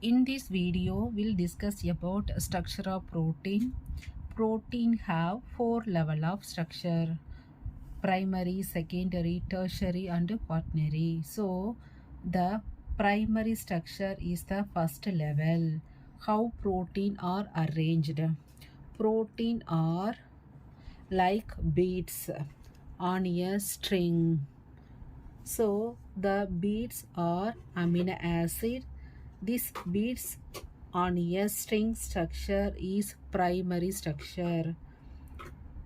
In this video, we'll discuss about structure of protein. Protein have four level of structure: primary, secondary, tertiary, and quaternary. So, the primary structure is the first level. How protein are arranged? Protein are like beads on a string. So the beads are amino acid. These beads on a string structure is primary structure.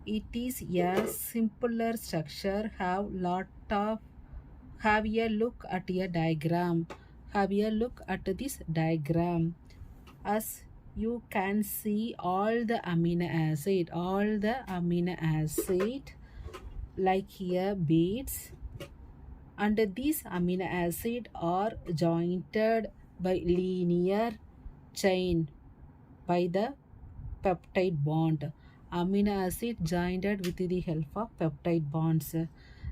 It is a simpler structure. Have a look at a diagram. Have a look at this diagram. As you can see, all the amino acid like here beads, and these amino acid are jointed by linear chain by the peptide bond. Amino acid joined with the help of peptide bonds.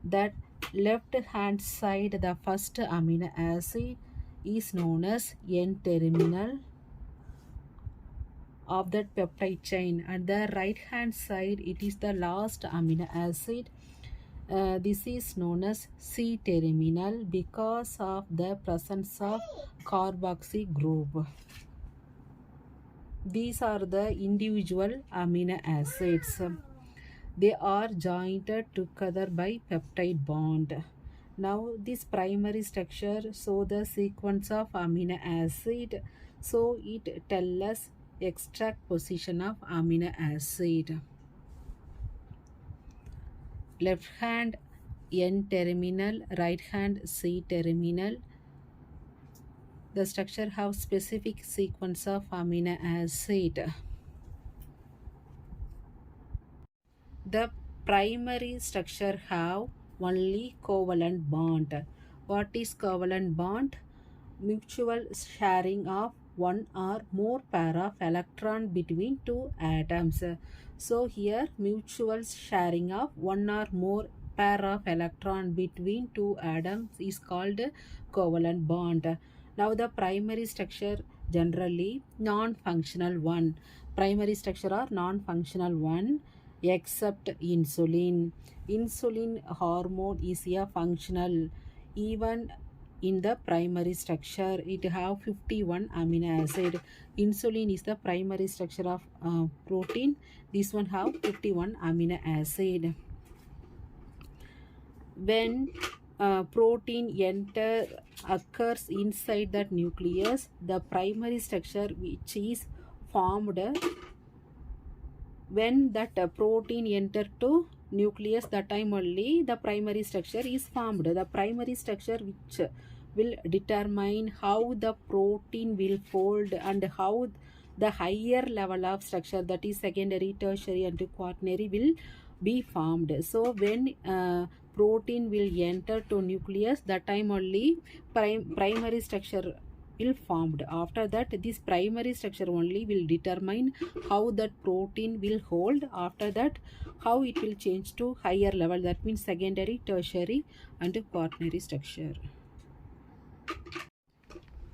That left hand side, the first amino acid is known as N terminal of that peptide chain, and the right hand side it is the last amino acid. This is known as C terminal because of the presence of carboxy group. These are the individual amino acids. They are joined together by peptide bond. Now this primary structure show the sequence of amino acid. So it tells us extract position of amino acid. Left hand N terminal, right hand C terminal. The structure have specific sequence of amino acid. The primary structure have only covalent bond. What is covalent bond? Mutual sharing of one or more pair of electron between two atoms. So here mutual sharing of one or more pair of electron between two atoms is called covalent bond. Now the primary structure generally non-functional one. Primary structure are non-functional one except insulin. Insulin hormone is a functional. Even in the primary structure it have 51 amino acid. Insulin is the primary structure of protein. This one have 51 amino acid. When protein occurs inside that nucleus, the primary structure which is formed when that protein enter to nucleus, that time only the primary structure is formed. The primary structure which will determine how the protein will fold and how the higher level of structure, that is secondary, tertiary and quaternary, will be formed. So when protein will enter to nucleus, that time only primary structure will formed. After that this primary structure only will determine how that protein will hold. After that how it will change to higher level, that means secondary, tertiary and quaternary structure.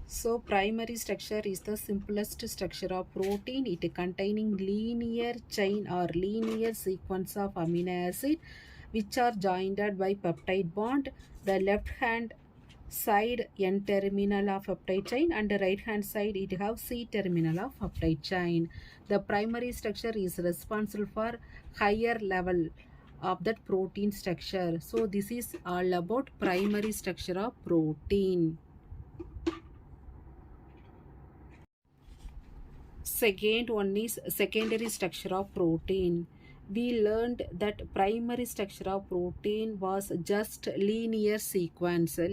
So primary structure is the simplest structure of protein. It containing linear chain or linear sequence of amino acid which are joined by peptide bond. The left hand side N terminal of peptide chain and the right hand side it have C terminal of peptide chain. The primary structure is responsible for higher level of that protein structure. So this is all about primary structure of protein. Second one is secondary structure of protein. We learned that primary structure of protein was just linear sequence of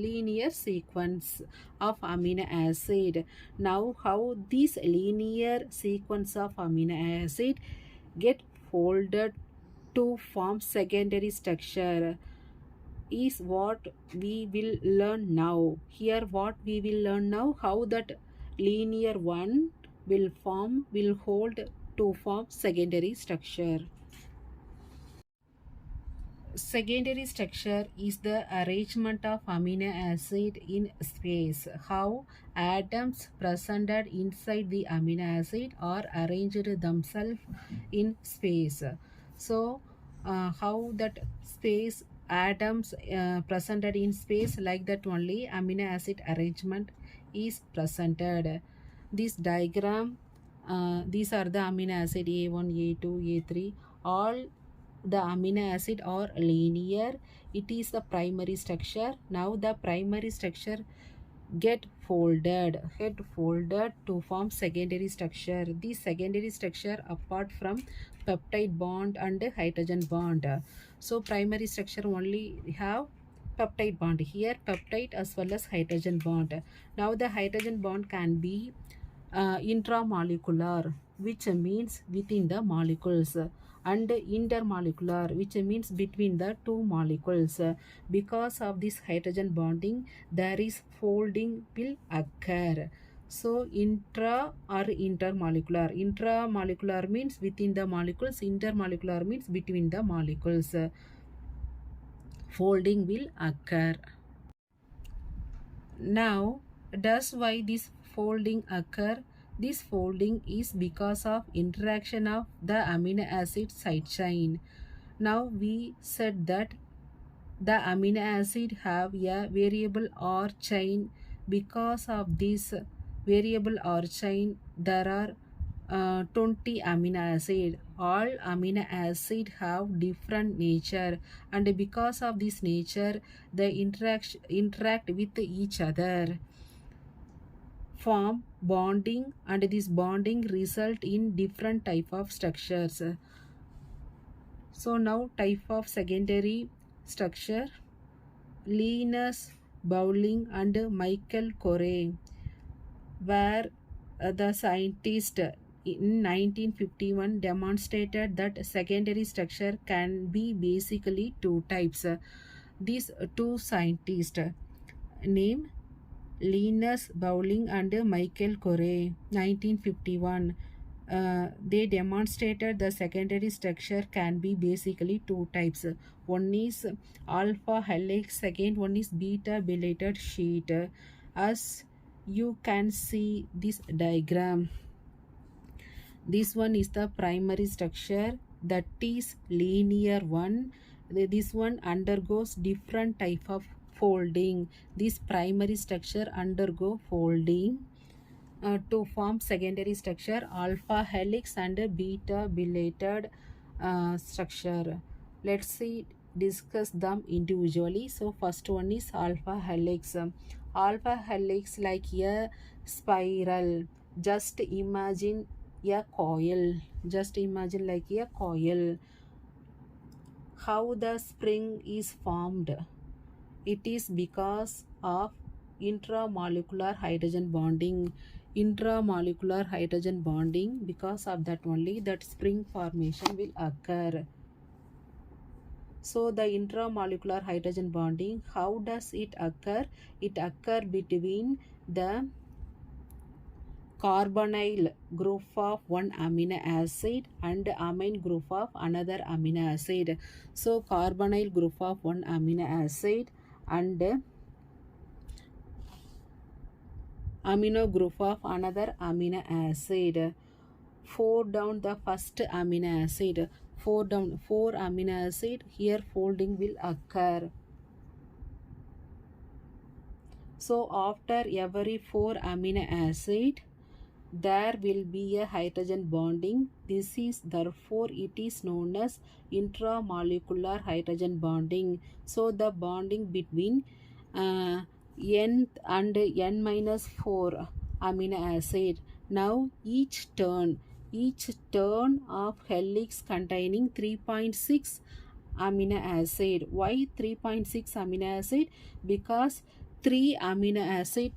amino acid. Now how this linear sequence of amino acid get folded to form secondary structure is what we will learn now. Here what we will learn now, how that linear one will hold to form secondary structure. Secondary structure is the arrangement of amino acid in space. How atoms presented inside the amino acid are arranged themselves in space. So, how that space atoms presented in space, like that only amino acid arrangement is presented. This diagram, these are the amino acid A1, A2, A3, all the amino acid are linear. It is the primary structure. Now the primary structure get folded to form secondary structure. The secondary structure apart from peptide bond and hydrogen bond. So primary structure only have peptide bond, here peptide as well as hydrogen bond. Now the hydrogen bond can be intramolecular, which means within the molecules, and intermolecular, which means between the two molecules. Because of this hydrogen bonding, there is folding will occur. So intra or intermolecular. Intramolecular means within the molecules, intermolecular means between the molecules. Folding will occur. Now, does why this folding occur? This folding is because of interaction of the amino acid side chain. Now we said that the amino acid have a variable R chain. Because of this variable R chain, there are 20 amino acid. All amino acid have different nature, and because of this nature, they interact with each other, form bonding, and this bonding result in different type of structures. So now type of secondary structure: Linus Pauling and Michael Corey were the scientists in 1951 demonstrated that secondary structure can be basically two types. These two scientists name Linus Pauling and Michael Corey, 1951. They demonstrated the secondary structure can be basically two types. One is alpha helix, second one is beta belated sheet. As you can see this diagram, this one is the primary structure, that is linear one. This one undergoes different type of folding. This primary structure undergo folding to form secondary structure, alpha helix and beta belated structure. Let's see, discuss them individually. So first one is alpha helix. Alpha helix like a spiral. Just imagine a coil. Just imagine like a coil. How the spring is formed? It is because of intramolecular hydrogen bonding. Intramolecular hydrogen bonding, because of that only that spring formation will occur. So the intramolecular hydrogen bonding, how does it occur? It occur between the carbonyl group of one amino acid and amine group of another amino acid. So carbonyl group of one amino acid and amino group of another amino acid. Four down the first amino acid. Four down, four amino acid. Here folding will occur. So after every four amino acid, there will be a hydrogen bonding. This is therefore it is known as intramolecular hydrogen bonding. So the bonding between n and n minus 4 amino acid. Now each turn of helix containing 3.6 amino acid. Why 3.6 amino acid? Because 3 amino acid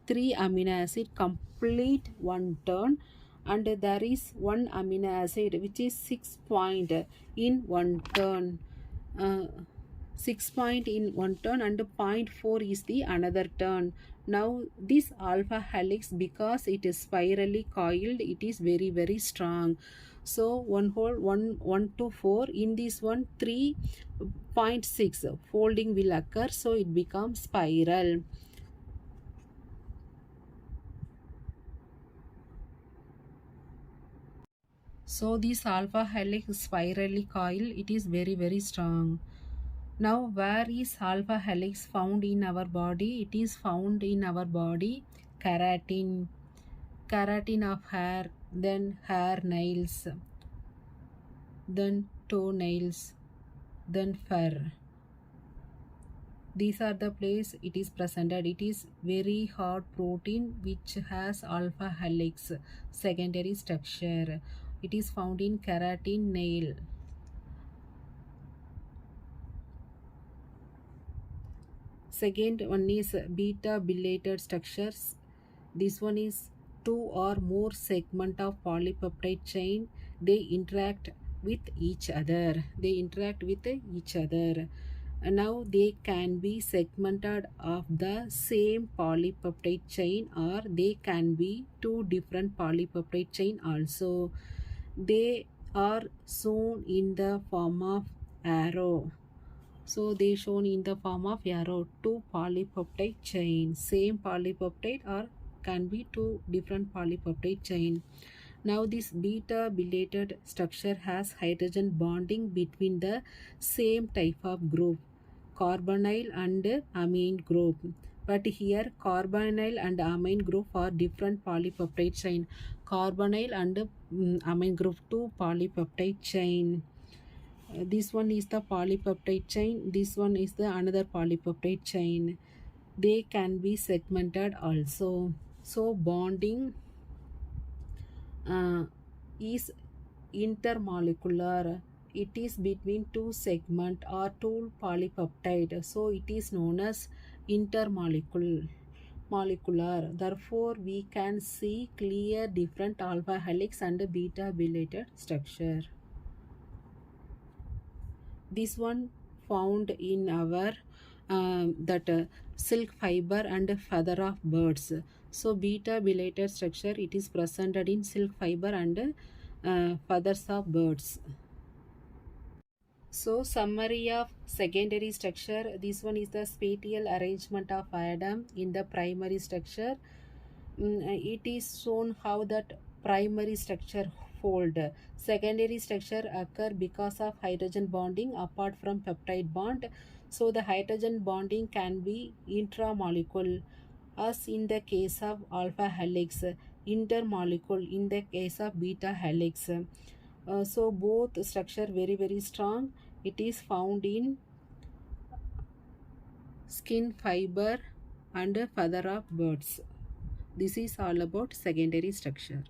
complete one turn, and there is one amino acid which is 6 point in one turn. 6 point in one turn, and 0.4 is the another turn. Now this alpha helix, because it is spirally coiled, it is very strong. So one whole 1 to 4, in this one 3.6 folding will occur, so it becomes spiral. So this alpha helix spirally coil, it is very strong. Now where is alpha helix found in our body? It is found in our body keratin. Keratin of hair, then hair nails, then toenails, then fur. These are the place it is presented. It is very hard protein which has alpha helix secondary structure. It is found in keratin nail. Second one is beta bilated structures. This one is two or more segment of polypeptide chain. They interact with each other. Now they can be segmented of the same polypeptide chain, or they can be two different polypeptide chain also. They are shown in the form of arrow. So they shown in the form of arrow, two polypeptide chain, same polypeptide or can be two different polypeptide chain. Now this beta bilated structure has hydrogen bonding between the same type of group, carbonyl and amine group. But here carbonyl and amine group are different polypeptide chain. Carbonyl and amine group, two polypeptide chain. This one is the polypeptide chain, this one is the another polypeptide chain. They can be segmented also. So bonding is intermolecular. It is between two segment or two polypeptide, so it is known as intermolecular. Therefore we can see clear different alpha helix and beta bilated structure. This one found in our that silk fiber and feather of birds. So beta bilated structure, it is presented in silk fiber and feathers of birds. So summary of secondary structure, this one is the spatial arrangement of atom in the primary structure. It is shown how that primary structure fold. Secondary structure occur because of hydrogen bonding apart from peptide bond. So the hydrogen bonding can be intramolecule, as in the case of alpha helix, intermolecule in the case of beta helix. So both structure very strong. It is found in skin fiber and feather of birds. This is all about secondary structure.